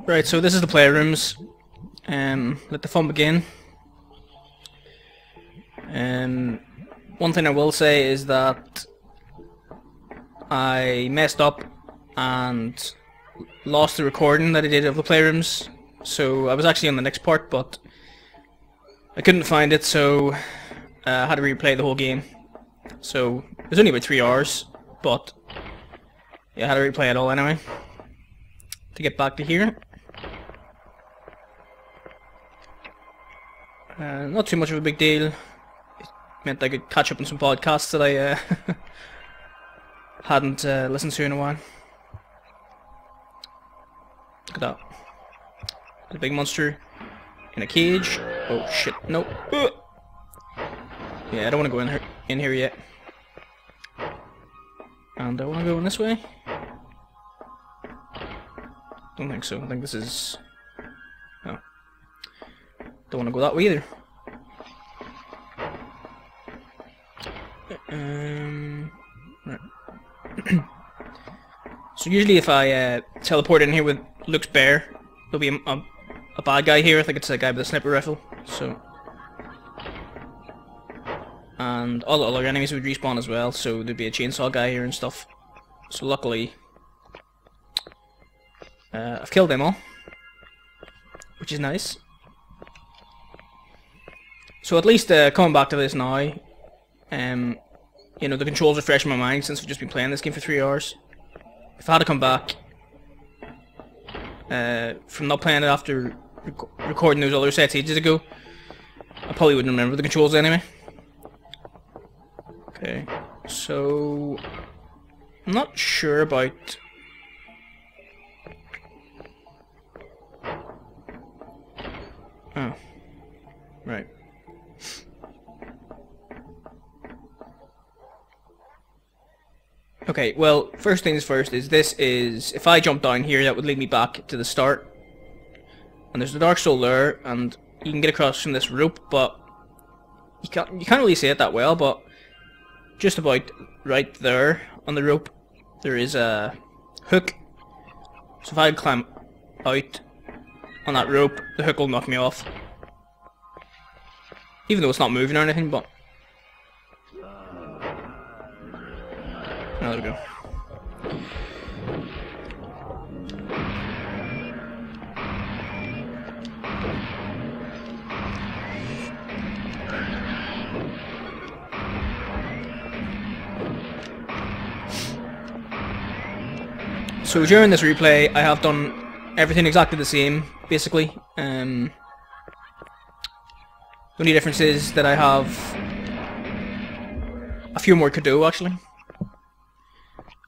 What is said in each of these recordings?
Right, so this is the playrooms. Let the fun begin. One thing I will say is that I messed up and lost the recording that I did of the playrooms. So I was actually on the next part, but I couldn't find it, so I had to replay the whole game. So it was only about 3 hours, but yeah, I had to replay it all anyway to get back to here. Not too much of a big deal. It meant I could catch up on some podcasts that I hadn't listened to in a while. Look at that. There's a big monster in a cage. Oh shit, no. Yeah, I don't want to go in here yet. And I want to go in this way. Don't think so. I think this is... No. Don't want to go that way either. Right. So usually if I teleport in here with Luke's bear, there'll be a bad guy here. I think it's a guy with a sniper rifle. So, and all the other enemies would respawn as well. So there'd be a chainsaw guy here and stuff. So luckily, I've killed them all, which is nice. So at least coming back to this now, you know, the controls are fresh in my mind since we've just been playing this game for 3 hours. If I had to come back from not playing it after recording those other sets ages ago, I probably wouldn't remember the controls anyway. Okay, so I'm not sure about... Oh, right. Okay, well, first things first is this is... If I jump down here, that would lead me back to the start. And there's the Dark Soul there, and you can get across from this rope, but... You can't really see it that well, but... Just about right there on the rope, there is a hook. So if I climb out on that rope, the hook will knock me off. Even though it's not moving or anything, but... Oh, there we go. So during this replay, I have done everything exactly the same, basically. The only difference is that I have a few more to do, actually.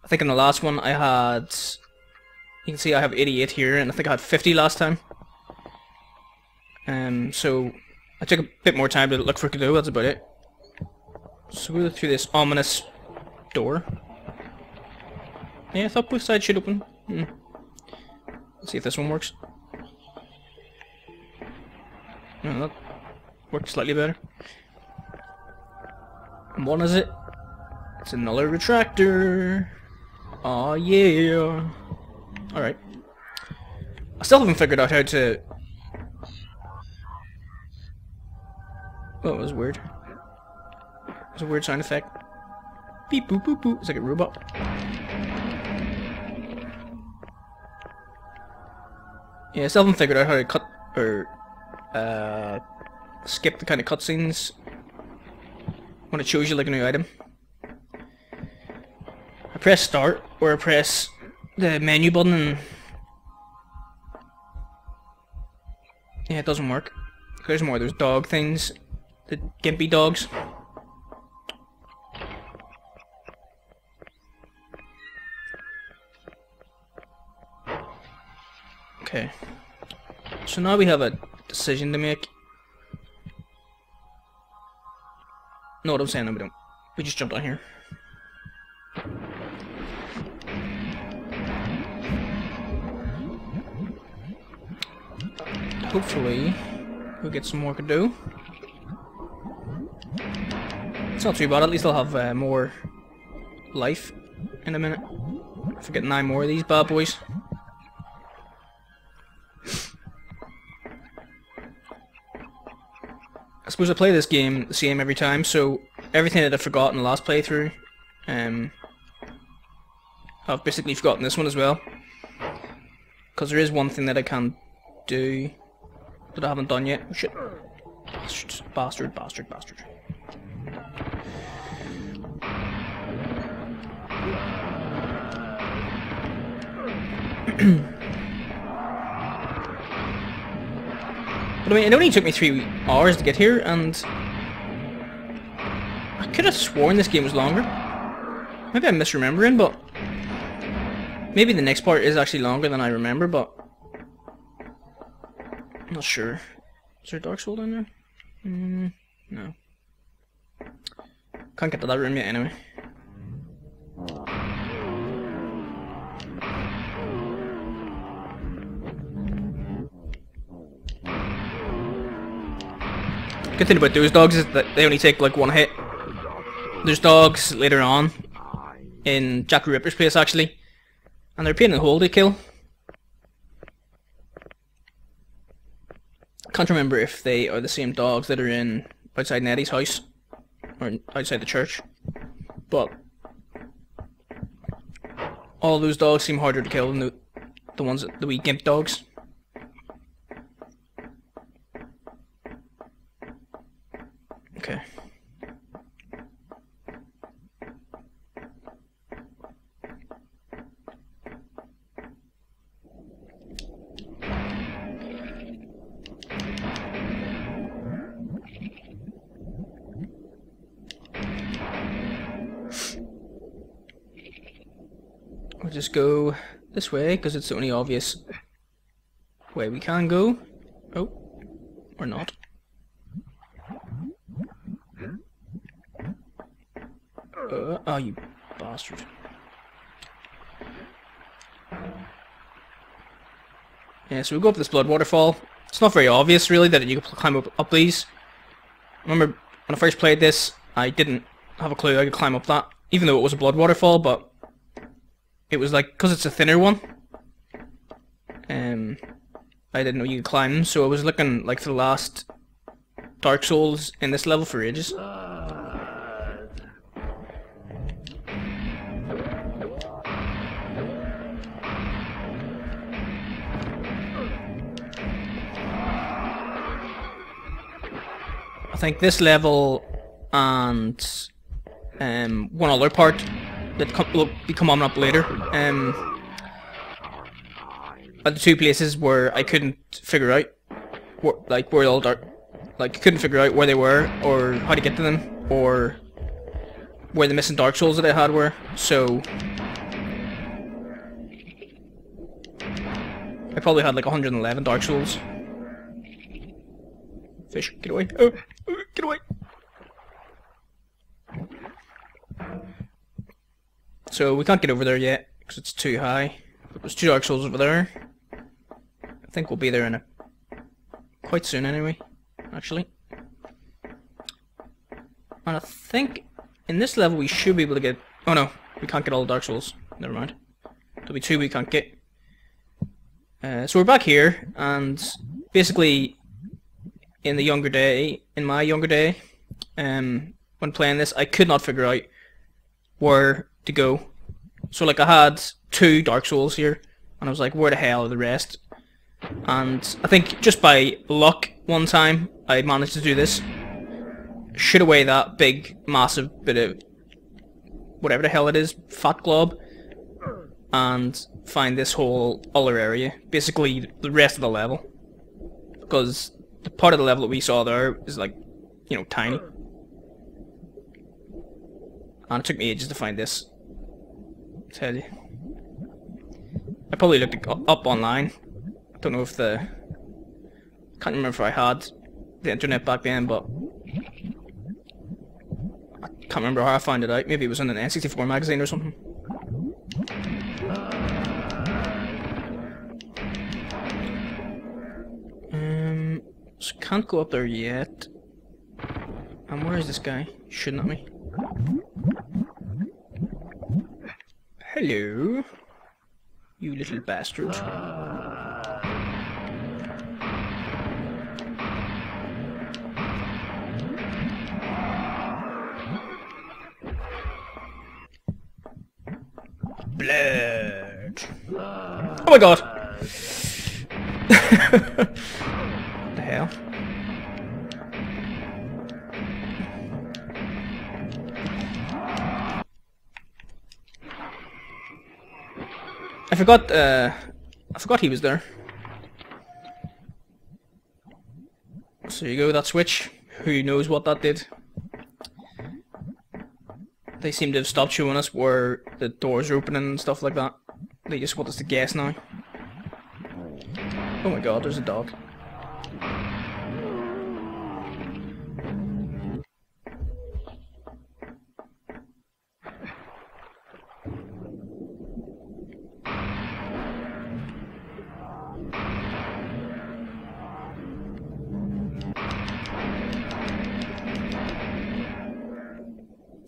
I think in the last one I had... You can see I have 88 here, and I think I had 50 last time. So I took a bit more time to look for Kado, that's about it. So we'll go through this ominous door. Yeah, I thought both sides should open. Let's see if this one works. No, that works slightly better. And what is it? It's another retractor. Oh yeah. Alright. I still haven't figured out how to... Oh, that was weird. It was a weird sound effect. Beep boop boop boop. It's like a robot. Yeah, I still haven't figured out how to cut or skip the kind of cutscenes when it shows you like a new item. I press start or I press the menu button and yeah, it doesn't work. There's more. There's dog things, the gimpy dogs. Okay, so now we have a decision to make. Know what I'm saying? No, we don't. We just jumped on here. Hopefully, we'll get some more to do. It's not too bad. At least I'll have more life in a minute. If I get 9 more of these bad boys. suppose I play this game the same every time, so everything that I forgot in the last playthrough, I've basically forgotten this one as well. Because there is one thing that I can do that I haven't done yet. Oh, shit. Bastard, bastard, bastard. But I mean, it only took me 3 hours to get here, and I could have sworn this game was longer. Maybe I'm misremembering, but maybe the next part is actually longer than I remember, but I'm not sure. Is there a Dark Soul down there? No. Can't get to that room yet anyway. Good thing about those dogs is that they only take like 1 hit. There's dogs later on in Jack the Ripper's place actually, and they're a pain in the hole to kill. Can't remember if they are the same dogs that are in outside Nettie's house or outside the church, but all those dogs seem harder to kill than the ones the wee gimp dogs. Okay. We'll just go this way because it's the only obvious way we can go. Oh, or not. Oh, you bastard. Yeah, so we go up this blood waterfall. It's not very obvious, really, that you can climb up these. Remember, when I first played this, I didn't have a clue I could climb up that, even though it was a blood waterfall, but it was like, because it's a thinner one, I didn't know you could climb them, so I was looking like for the last Dark Souls in this level for ages. I think this level and one other part that will be coming up later are the 2 places where I couldn't figure out where all dark, couldn't figure out where they were or how to get to them or where the missing Dark Souls that I had were. So I probably had like 111 Dark Souls. Fish, get away! Oh, get away! So we can't get over there yet because it's too high. But there's 2 Dark Souls over there. I think we'll be there in quite soon anyway, actually. And I think in this level we should be able to get... Oh no, we can't get all the Dark Souls. Never mind. There'll be 2 we can't get. So we're back here, and basically in my younger day, when playing this, I could not figure out where to go. So like I had 2 Dark Souls here, and I was like, where the hell are the rest? And I think just by luck, one time I managed to do this, shoot away that big, massive bit of whatever the hell it is, fat glob, and find this whole other area, basically the rest of the level, because the part of the level that we saw there is like, you know, tiny. And it took me ages to find this. I tell you. I probably looked it up online. I don't know if can't remember if I had the internet back then, but I can't remember how I found it out. Maybe it was in an N64 magazine or something. So can't go up there yet. And where is this guy? Shooting at me. Hello, you little bastard. Blood. Oh my god! What the hell? I forgot he was there. So there you go, that switch. Who knows what that did? They seem to have stopped showing us where the doors are opening and stuff like that. They just want us to guess now. Oh my god, there's a dog.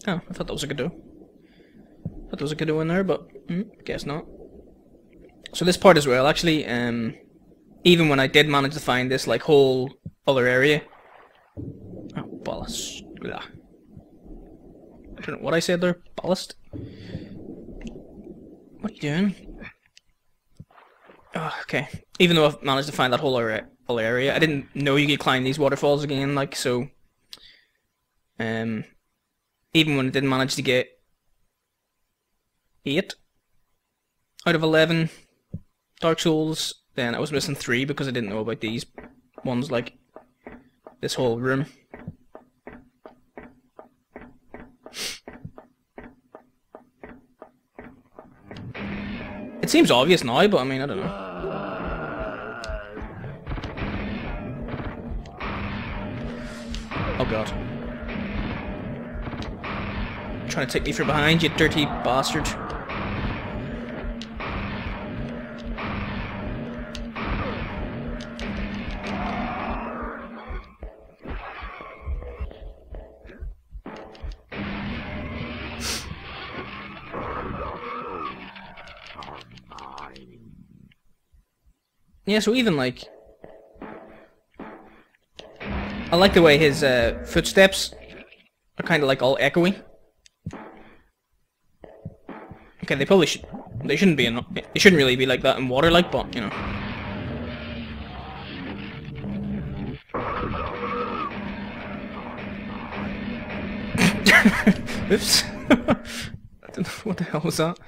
Oh, I thought that was a Godot. I thought there was a Godot in there, but guess not. So this part as well, actually, even when I did manage to find this like whole other area. Oh, ballast. Blah. I don't know what I said there. Ballast. What are you doing? Oh, okay. Even though I've managed to find that whole area, I didn't know you could climb these waterfalls again. Like so. Even when I didn't manage to get 8 out of 11 Dark Souls, then I was missing 3 because I didn't know about these ones, like this whole room. It seems obvious now, but I mean, I don't know. Oh god. Trying to take me from behind, you dirty bastard. Yeah, so even like... I like the way his footsteps are kind of like all echoey. Okay, they probably should. They shouldn't be. They shouldn't really be like that in water, like. But you know. Oops. I don't know what the hell was that.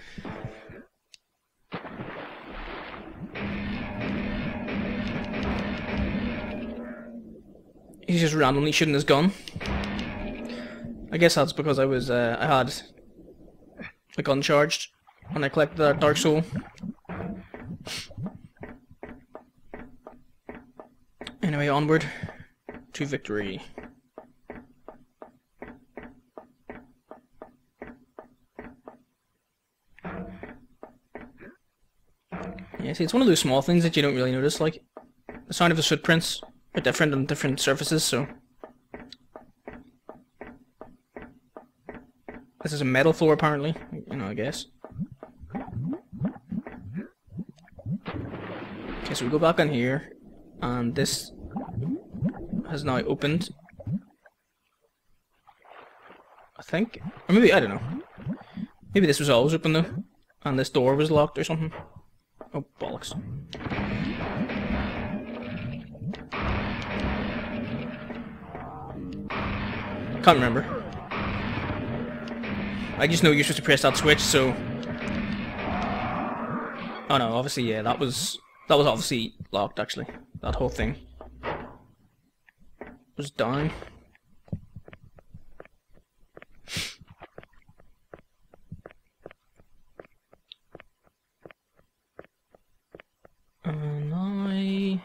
He's just randomly shooting his gun. I guess that's because I was. I had the gun charged when I collected that Dark Soul. Anyway, onward to victory. Yeah, see, it's one of those small things that you don't really notice, like the sound of his footprints are different on different surfaces, so... This is a metal floor, apparently. You know, I guess. Okay, so we go back on here, and this has now opened. I think, or maybe I don't know. Maybe this was always open though, and this door was locked or something. Oh bollocks! Can't remember. I just know you're supposed to press that switch, so... Oh no, obviously, yeah, that was obviously locked, actually. That whole thing was down. And I...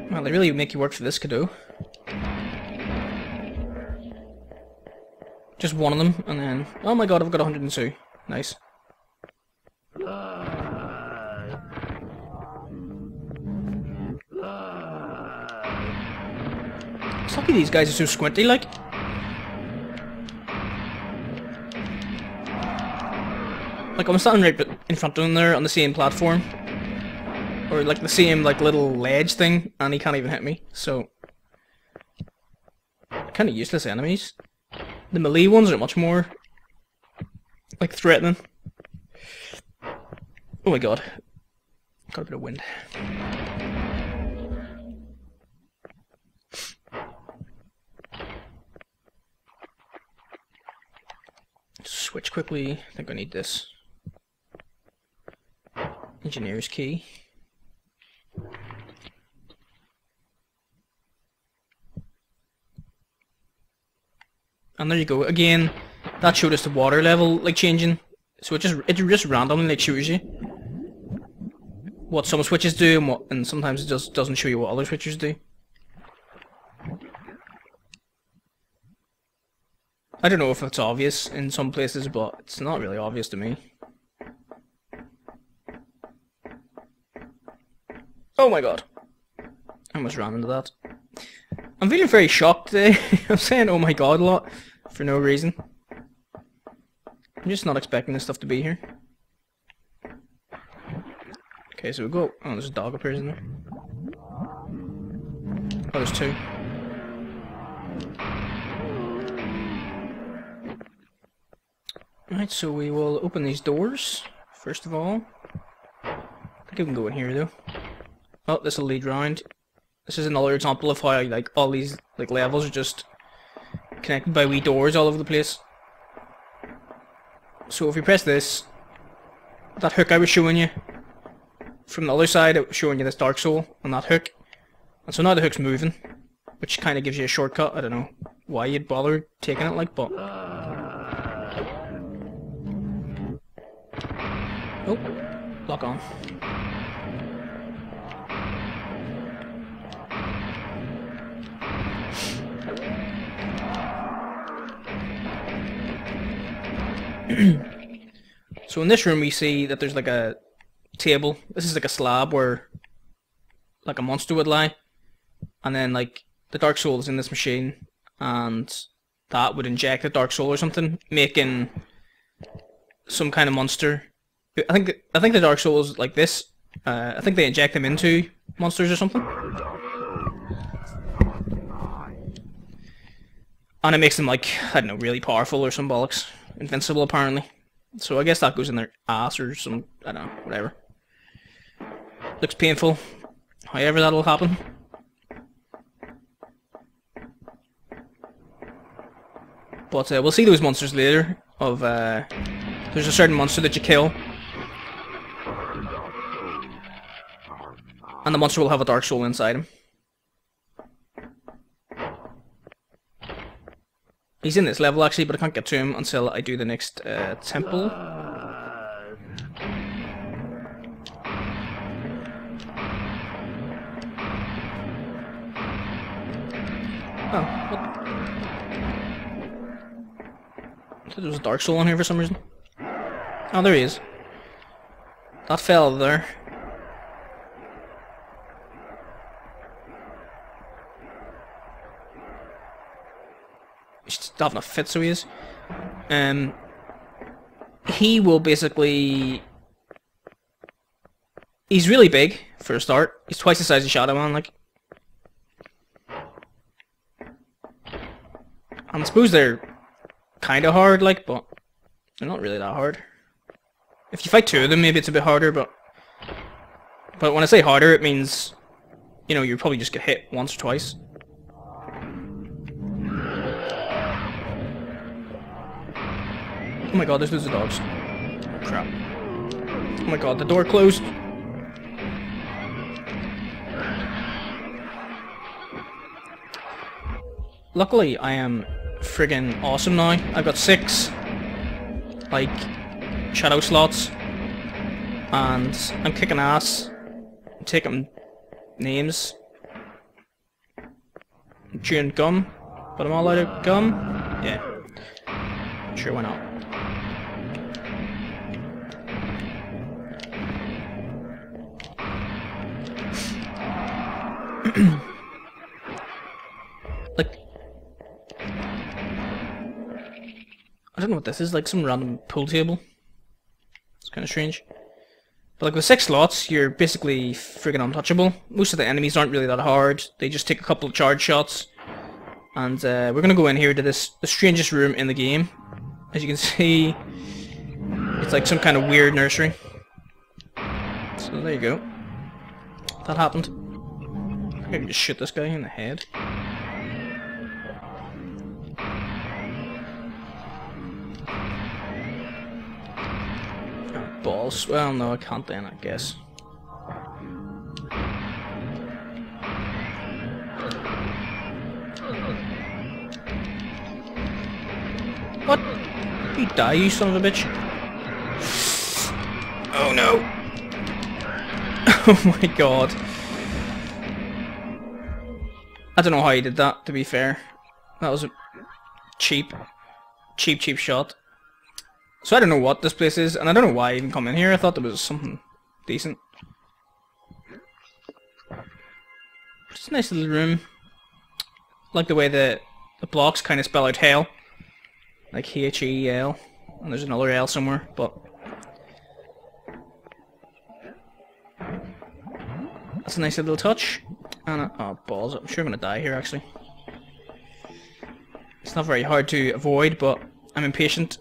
Well, they really make you work for this, Godot. Just one of them, and then... Oh my god, I've got 102. Nice. It's lucky these guys are so squinty, like. Like, I'm standing right in front of him there on the same platform. Or, like, the same, like, little ledge thing, and he can't even hit me, so... Kind of useless enemies. The melee ones are much more, like, threatening. Oh my god. Got a bit of wind. Switch quickly. I think I need this. Engineer's key. And there you go. Again, that showed us the water level like changing. So it just randomly like shows you what some switches do and sometimes it just doesn't show you what other switches do. I don't know if it's obvious in some places, but it's not really obvious to me. Oh my god. I almost ran into that. I'm feeling very shocked today. I'm saying oh my god a lot for no reason. I'm just not expecting this stuff to be here. Okay, so we go. Oh, there's a dog appears in there. Oh, there's two. Right, so we will open these doors, first of all. I think we can go in here, though. Oh, this will lead round. This is another example of how, like, all these, like, levels are just connected by wee doors all over the place. So if you press this, that hook I was showing you, from the other side it was showing you this Dark Soul on that hook. And so now the hook's moving, which kind of gives you a shortcut. I don't know why you'd bother taking it, like, but... Oh, lock on. So in this room we see that there's like a table. This is like a slab where like a monster would lie, and then like the Dark Soul is in this machine, and that would inject the Dark Soul or something, making some kind of monster. I think the Dark Soul is like this. I think they inject them into monsters or something, and it makes them like, I don't know, really powerful or some bollocks. Invincible apparently. So I guess that goes in their ass or some, I don't know, whatever. Looks painful. However that'll happen. But we'll see those monsters later. There's a certain monster that you kill, and the monster will have a Dark Soul inside him. He's in this level actually, but I can't get to him until I do the next temple. Oh, what? I thought there was a Dark Soul on here for some reason. Oh, there he is. That fell there. He's just having a fit, so he is. He will basically... He's really big, for a start. He's twice the size of Shadowman, like. And I suppose they're kind of hard, like, but they're not really that hard. If you fight two of them, maybe it's a bit harder, but when I say harder, it means, you know, you probably just get hit once or twice. Oh my god, there's loads of dogs. Crap. Oh my god, the door closed. Luckily, I am friggin' awesome now. I've got 6, like, shadow slots, and I'm kicking ass. I'm taking names. I'm chewing gum, but I'm all out of gum. Yeah. Sure, why not? Like, don't know what this is, like some random pool table. It's kind of strange. But like with 6 slots, you're basically friggin' untouchable. Most of the enemies aren't really that hard. They just take a couple of charge shots. And we're gonna go in here to the strangest room in the game. As you can see, it's like some kind of weird nursery. So there you go. That happened. I can just shoot this guy in the head. Oh, balls. Well, no, I can't then, I guess. What? You die, you son of a bitch. Oh no. Oh my god. I don't know how he did that, to be fair. That was a cheap shot. So I don't know what this place is, and I don't know why I even come in here. I thought there was something decent. It's a nice little room. Like the way the blocks kind of spell out hell. Like H-E-L. And there's another L somewhere, but... That's a nice little touch. And oh, balls. I'm sure I'm gonna die here, actually. It's not very hard to avoid, but I'm impatient.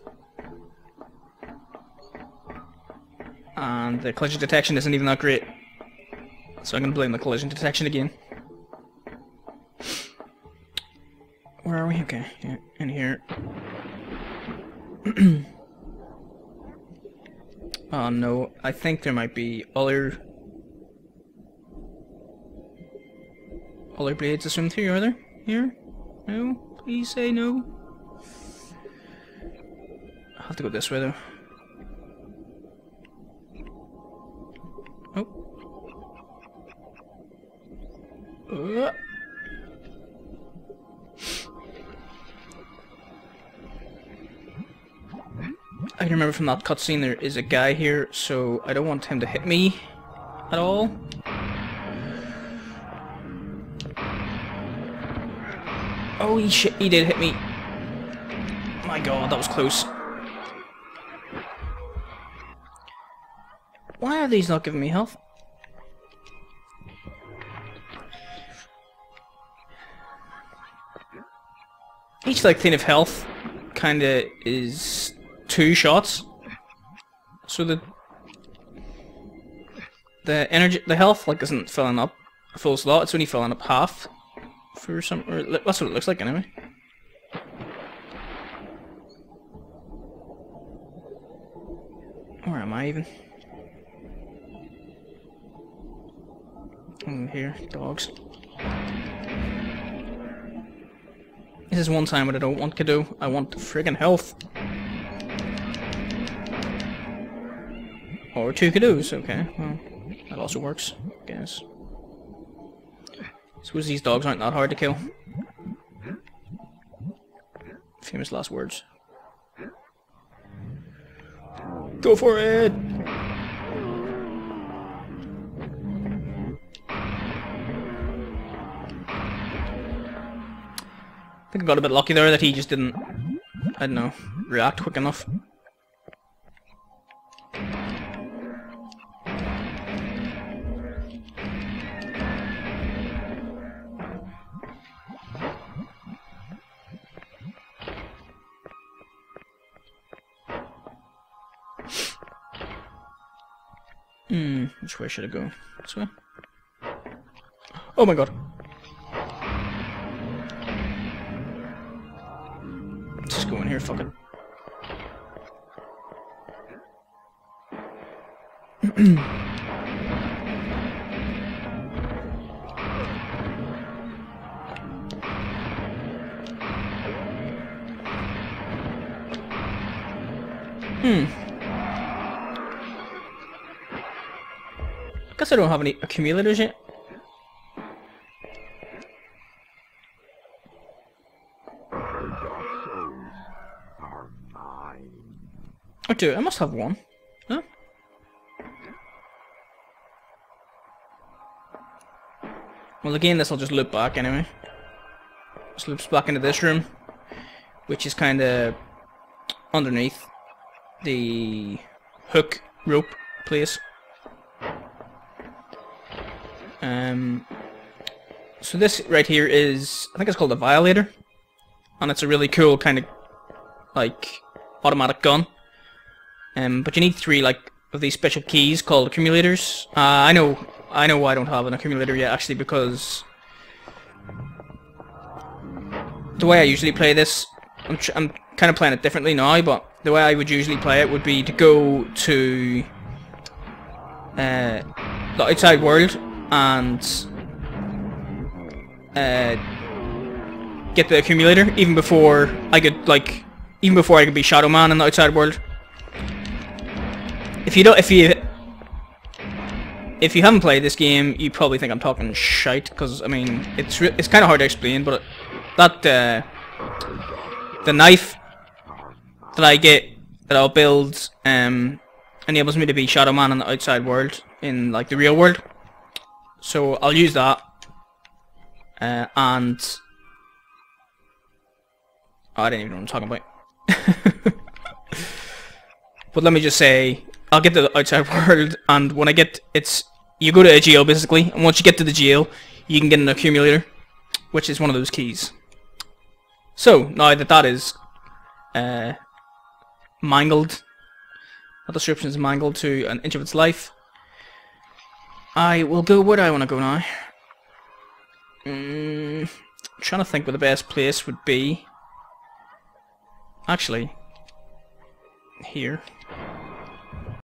And the collision detection isn't even that great. So I'm gonna blame the collision detection again. Where are we? Okay, yeah, in here. Oh no, I think there might be other blades to swim through, are there? Here? No? Please say no. I'll have to go this way though. Oh. I can remember from that cutscene there is a guy here, so I don't want him to hit me at all. Oh shit, he did hit me. My god, that was close. Why are these not giving me health? Each like thing of health kinda is 2 shots. So the energy, the health like isn't filling up a full slot, it's only filling up half for some, or that's what it looks like anyway. Where am I even? I'm here, dogs. This is one time what I don't want to do. I want friggin' health. Or 2 Kadoos, okay. Well, that also works, I guess. Suppose these dogs aren't that hard to kill. Famous last words. Go for it! I think I got a bit lucky there that he just didn't, I don't know, react quick enough. Which way should I go? This way? Oh my god. Just go in here, fuck it. Guess I don't have any accumulators yet. Or 2, I must have 1. Huh? Well again, this will just loop back anyway. Just loops back into this room, which is kinda underneath the hook rope place. So this right here is, I think it's called a Violator, and it's a really cool kind of like automatic gun. But you need 3 like of these special keys called accumulators. I know I don't have an accumulator yet actually, because the way I usually play this, I'm kind of playing it differently now, but the way I would usually play it would be to go to the outside world and get the accumulator even before I could be Shadowman in the outside world. If you haven't played this game, you probably think I'm talking shite, because I mean it's kind of hard to explain, but the knife that I get, that I'll build, enables me to be Shadowman in the outside world, in like the real world. So I'll use that, and I don't even know what I'm talking about. But let me just say, I'll get to the outside world, and when I get, you go to a jail basically, and once you get to the jail, you can get an accumulator, which is one of those keys. So now that is mangled, that description is mangled to an inch of its life, I will go where do I want to go now. Trying to think where the best place would be. Actually, here.